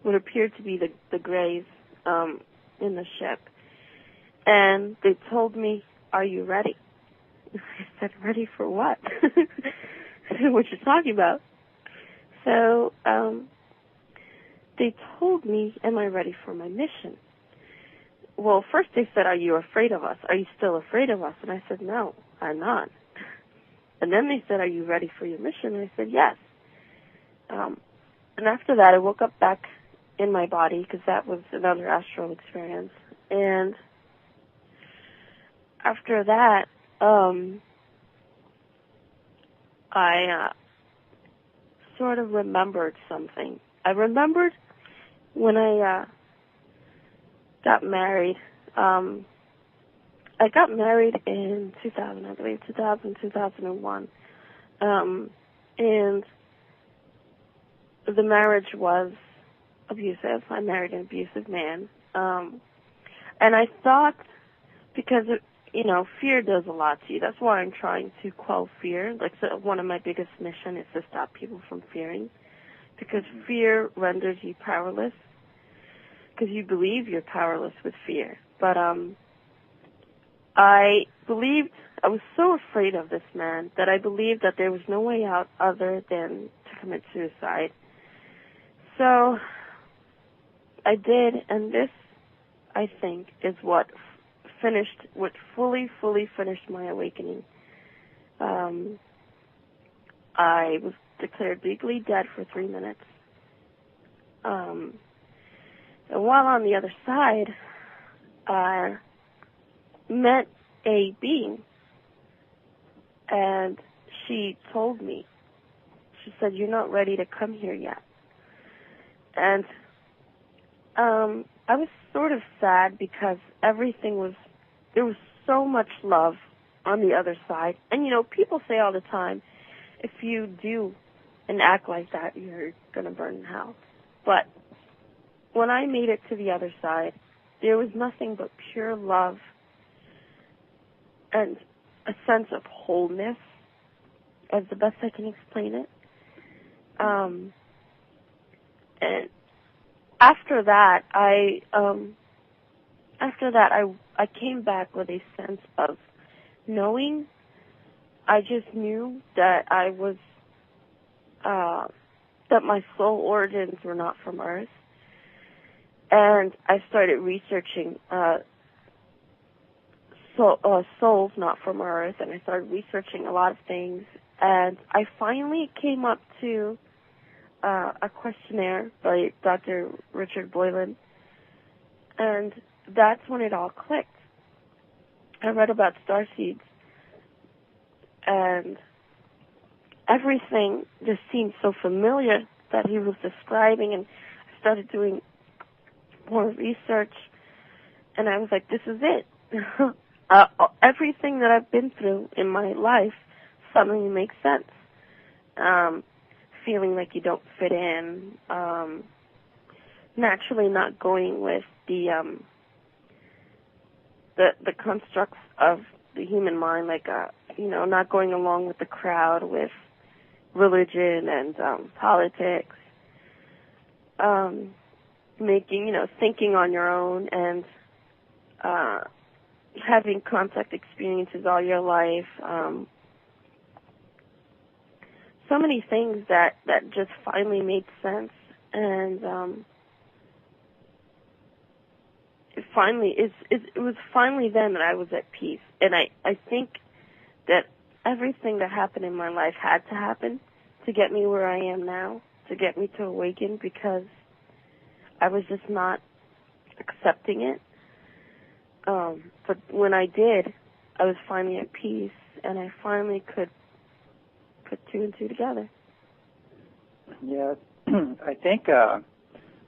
what appeared to be the Greys in the ship. And they told me, "Are you ready?" I said, "Ready for what?" What you're talking about. So they told me, "Am I ready for my mission?" Well, first they said, "Are you afraid of us? Are you still afraid of us?" And I said, "No, I'm not." And then they said, "Are you ready for your mission?" And I said, "Yes." And after that, I woke up back in my body, because that was another astral experience. And after that, I sort of remembered something. I remembered when I got married. I got married in 2000, I believe, 2001. And the marriage was abusive. I married an abusive man. And I thought, because, fear does a lot to you. That's why I'm trying to quell fear. Like, so one of my biggest missions is to stop people from fearing. Because fear renders you powerless. Because you believe you're powerless with fear. But I was so afraid of this man that I believed that there was no way out other than to commit suicide. So I did, and this, I think, is what fully finished my awakening. I was declared legally dead for 3 minutes. And while on the other side, I met a being, and she told me, she said, "You're not ready to come here yet." And I was sort of sad because there was so much love on the other side. And, people say all the time, if you do and act like that, you're going to burn in hell. But when I made it to the other side, there was nothing but pure love and a sense of wholeness, as the best I can explain it. And after that, I came back with a sense of knowing. I just knew that I was that my soul origins were not from Earth, and I started researching souls not from Earth, and I started researching a lot of things, and I finally came up to a questionnaire by Dr. Richard Boylan, and that's when it all clicked. I read about starseeds, and everything just seemed so familiar that he was describing, and I started doing more research, and I was like, this is it. Everything that I've been through in my life suddenly makes sense. Feeling like you don't fit in, naturally not going with the constructs of the human mind, like not going along with the crowd, with religion and politics, thinking on your own, and having contact experiences all your life. So many things that just finally made sense, and it was finally then that I was at peace. And I think that everything that happened in my life had to happen to get me where I am now, to get me to awaken, because I was just not accepting it. But when I did, I was finally at peace, and I finally could put two and two together. Yeah, I think, I'm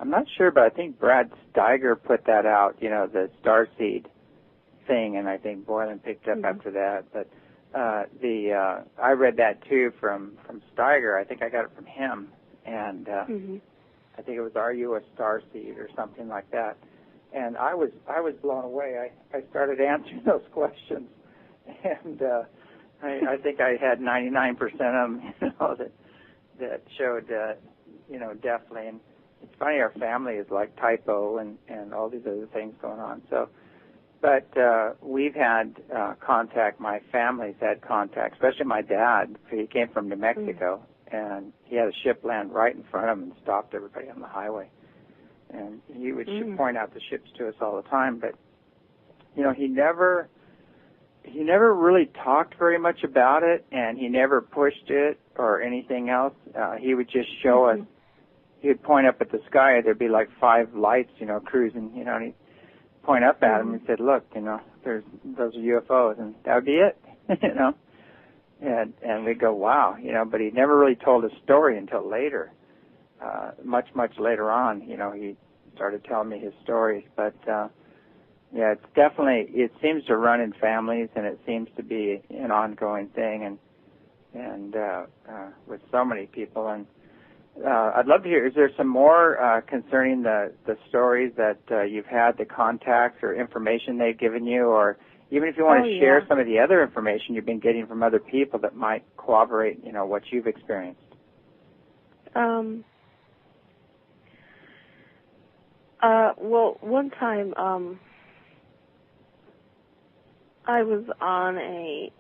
not sure, but I think Brad Steiger put that out, the starseed thing, and I think Boylan picked up after that. But I read that too from Steiger. I think I got it from him, and I think it was "Are you a starseed?" or something like that. And I was blown away. I started answering those questions, and I think I had 99% of them, that showed, definitely. it's funny, our family is like typo and all these other things going on. So, but we've had contact. My family's had contact, especially my dad. He came from New Mexico, and he had a ship land right in front of him and stopped everybody on the highway. And he would point out the ships to us all the time. But you know, he never really talked very much about it, and he never pushed it or anything else. He would just show us. He would point up at the sky, and there'd be like 5 lights, you know, cruising, you know, and he'd point up at him and said, "Look, you know, those are UFOs," and that would be it, you know. And we'd go, "Wow," you know, but he never really told a story until later. Much later on, you know, he started telling me his stories. But yeah, it's definitely, it seems to run in families, and it seems to be an ongoing thing, and with so many people. And I'd love to hear, is there some more concerning the stories that you've had, the contacts or information they've given you, or even if you want to share some of the other information you've been getting from other people that might corroborate, you know, what you've experienced? Well, one time, I was on I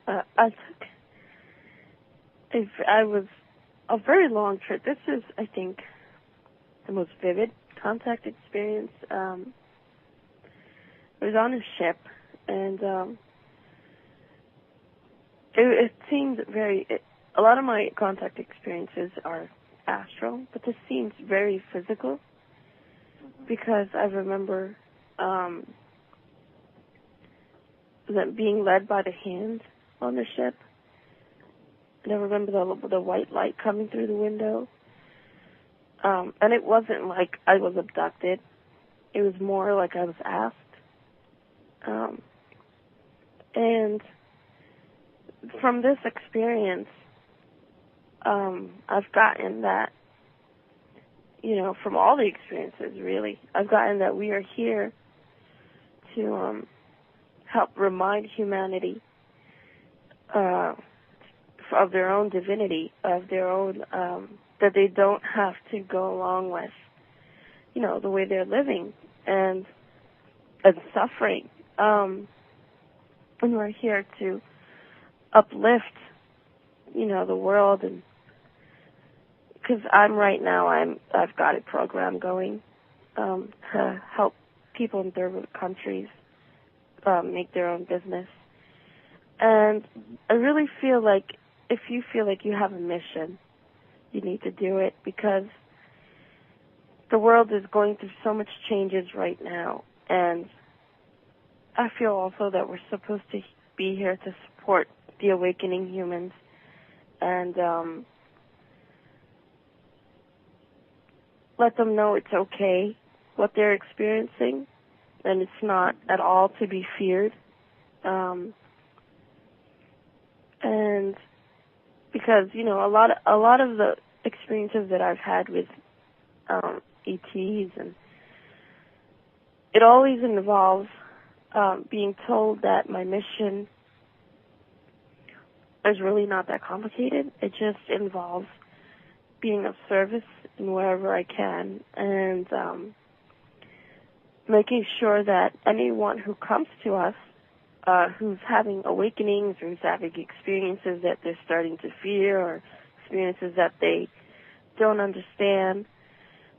was a very long trip. This is, I think, the most vivid contact experience. I was on a ship, and it seemed a lot of my contact experiences are astral, but this seems very physical, because I remember that being led by the hand on the ship. And I remember the white light coming through the window. And it wasn't like I was abducted. It was more like I was asked. And from this experience, I've gotten that, you know, from all the experiences, really, I've gotten that we are here to help remind humanity of their own divinity, of their own, that they don't have to go along with, you know, the way they're living and suffering. And we're here to uplift, you know, the world. And because I've got a program going to help people in third world countries make their own business. And I really feel like if you feel like you have a mission, you need to do it, because the world is going through so much changes right now. And I feel also that we're supposed to be here to support the awakening humans and let them know it's okay what they're experiencing, and it's not at all to be feared. And because, you know, a lot of the experiences that I've had with ETs, and it always involves being told that my mission is really not that complicated. It just involves being of service in wherever I can, and making sure that anyone who comes to us, who's having awakenings or who's having experiences that they're starting to fear, or experiences that they don't understand,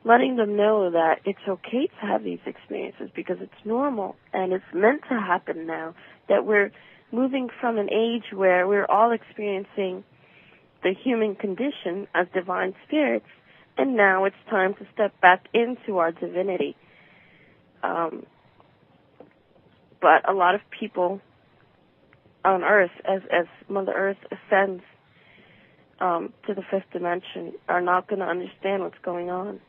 letting them know that it's okay to have these experiences because it's normal and it's meant to happen now, that we're moving from an age where we're all experiencing the human condition as divine spirits, and now it's time to step back into our divinity. But a lot of people on Earth, as Mother Earth ascends to the 5th dimension, are not going to understand what's going on.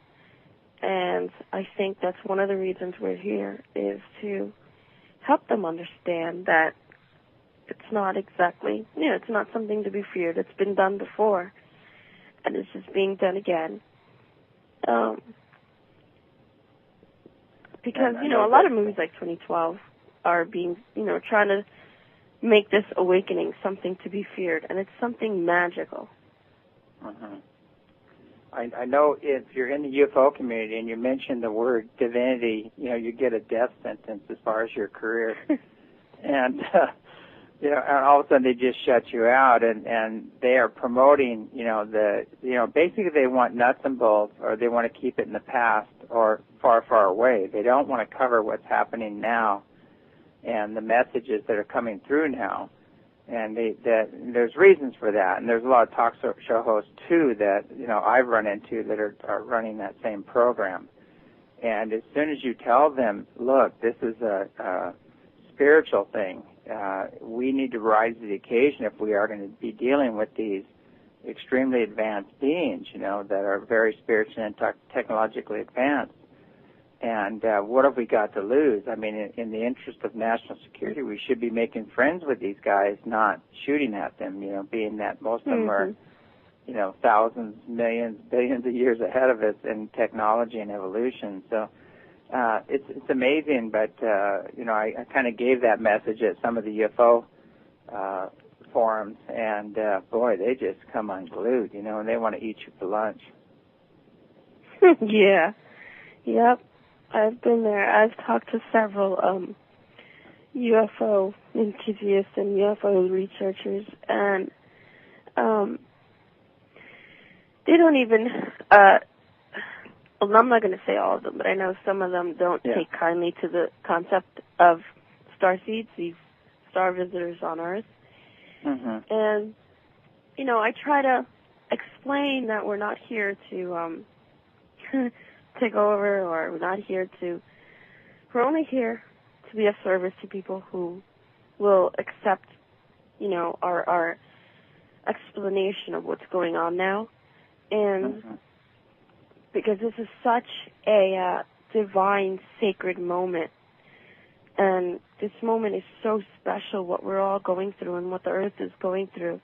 And I think that's one of the reasons we're here, is to help them understand that it's not exactly, you know, it's not something to be feared. It's been done before, and it's just being done again. Because, you know, a lot of movies like 2012 are being, you know, trying to make this awakening something to be feared, and it's something magical. I know if you're in the UFO community and you mention the word divinity, you get a death sentence as far as your career. And, and all of a sudden they just shut you out, and they are promoting, basically they want nuts and bolts, or they want to keep it in the past or far, far away. They don't want to cover what's happening now and the messages that are coming through now. And there's reasons for that, and there's a lot of talk show hosts too that I've run into that are running that same program. And as soon as you tell them, look, this is a spiritual thing, we need to rise to the occasion if we are going to be dealing with these extremely advanced beings, that are very spiritually and technologically advanced. And what have we got to lose? I mean, in the interest of national security, we should be making friends with these guys, not shooting at them, being that most of them are, thousands, millions, billions of years ahead of us in technology and evolution. So it's amazing, but, I kind of gave that message at some of the UFO forums, and, boy, they just come unglued, and they want to eat you for lunch. Yeah. Yep. I've been there. I've talked to several UFO enthusiasts and UFO researchers, and they don't even, well, I'm not going to say all of them, but I know some of them don't take kindly to the concept of starseeds, these star visitors on Earth. Mm-hmm. And, I try to explain that we're not here to take over, or we're only here to be of service to people who will accept, our explanation of what's going on now. And because this is such a divine, sacred moment, and this moment is so special, what we're all going through and what the Earth is going through.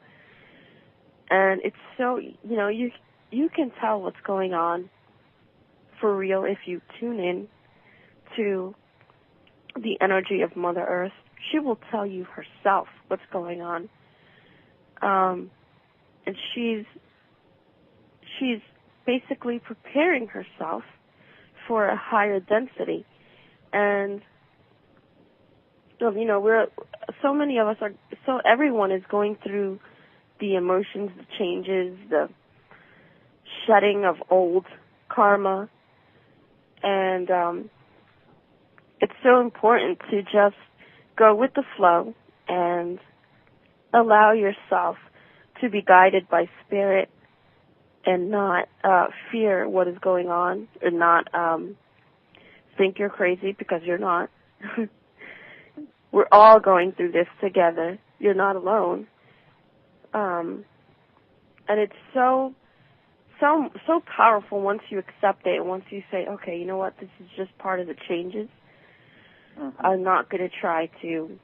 And it's so, you can tell what's going on for real if you tune in to the energy of Mother Earth. She will tell you herself what's going on. And she's basically preparing herself for a higher density. And, so many of us everyone is going through the emotions, the changes, the shedding of old karma. And it's so important to just go with the flow and allow yourself to be guided by spirit and not fear what is going on, or not think you're crazy, because you're not. We're all going through this together. You're not alone. And it's so powerful once you accept it, once you say, okay, you know what, this is just part of the changes. Mm-hmm. I'm not going to try to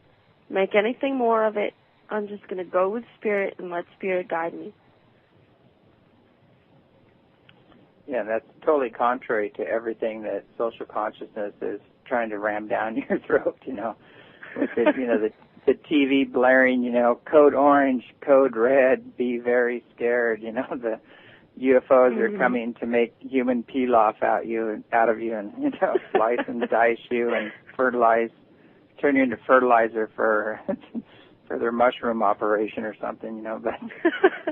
make anything more of it. I'm just going to go with spirit and let spirit guide me. Yeah, that's totally contrary to everything that social consciousness is trying to ram down your throat, with the TV blaring, code orange, code red, be very scared, the UFOs are coming to make human pilaf out of you, and slice and dice you and turn you into fertilizer for their mushroom operation or something, But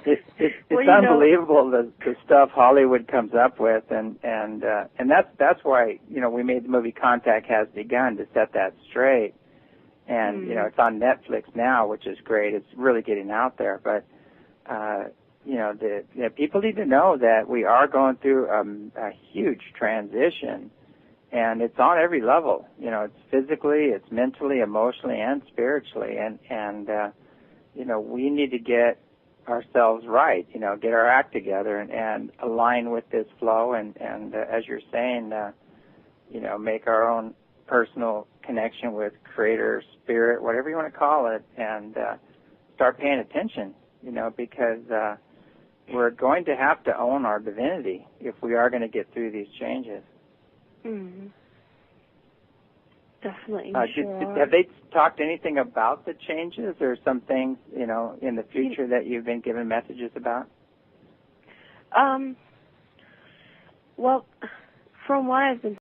it's unbelievable the stuff Hollywood comes up with, and that's why we made the movie Contact Has Begun, to set that straight. And it's on Netflix now, which is great. It's really getting out there, but. The people need to know that we are going through a huge transition, and it's on every level. It's physically, it's mentally, emotionally, and spiritually, and we need to get ourselves right. Get our act together and align with this flow, and as you're saying, make our own personal connection with Creator, Spirit, whatever you want to call it, and start paying attention. Because we're going to have to own our divinity if we are going to get through these changes. Mm-hmm. Definitely. Have they talked anything about the changes, or some things, in the future that you've been given messages about? Well, from what I've been